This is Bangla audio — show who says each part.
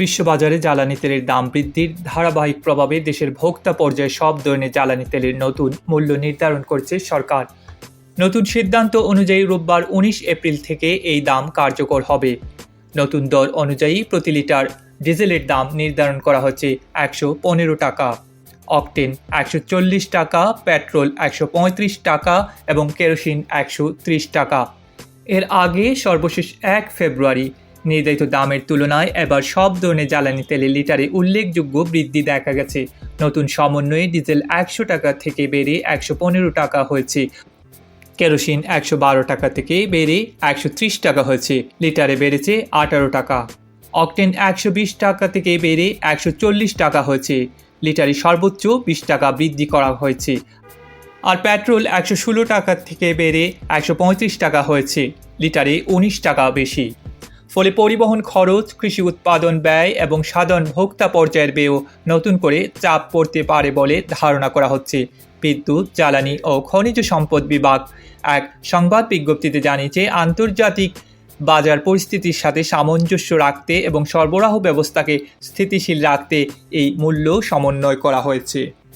Speaker 1: বিশ্ববাজারে জ্বালানি তেলের দাম বৃদ্ধির ধারাবাহিক প্রভাবে দেশের ভোক্তা পর্যায়ে সব ধরনের জ্বালানি তেলের নতুন মূল্য নির্ধারণ করেছে সরকার। নতুন সিদ্ধান্ত অনুযায়ী রোববার 19 এপ্রিল থেকে এই দাম কার্যকর হবে। নতুন দর অনুযায়ী প্রতি লিটার ডিজেলের দাম নির্ধারণ করা হচ্ছে 115 টাকা, অকটেন 140 টাকা, পেট্রোল 135 টাকা এবং কেরোসিন 130 টাকা। এর আগে সর্বশেষ 1 ফেব্রুয়ারি নির্ধারিত দামের তুলনায় এবার সব ধরনের জ্বালানি তেলের লিটারে উল্লেখযোগ্য বৃদ্ধি দেখা গেছে। নতুন সমন্বয়ে ডিজেল 100 টাকা থেকে বেড়ে 115 টাকা হয়েছে, কেরোসিন 112 টাকা থেকে বেড়ে 130 টাকা হয়েছে, লিটারে বেড়েছে 18 টাকা। অকটেন 120 টাকা থেকে বেড়ে 140 টাকা হয়েছে, লিটারে সর্বোচ্চ 20 টাকা বৃদ্ধি করা হয়েছে। আর পেট্রোল 116 টাকা থেকে বেড়ে 135 টাকা হয়েছে, লিটারে 19 টাকা বেশি। ফলে পরিবহন খরচ, কৃষি উৎপাদন ব্যয় এবং সাধারণ ভোক্তা পর্যায়ের ব্যয়েও নতুন করে চাপ পড়তে পারে বলে ধারণা করা হচ্ছে। বিদ্যুৎ, জ্বালানি ও খনিজ সম্পদ বিভাগ এক সংবাদ বিজ্ঞপ্তিতে জানিয়েছে, আন্তর্জাতিক বাজার পরিস্থিতির সাথে সামঞ্জস্য রাখতে এবং সরবরাহ ব্যবস্থাকে স্থিতিশীল রাখতে এই মূল্য সমন্বয় করা হয়েছে।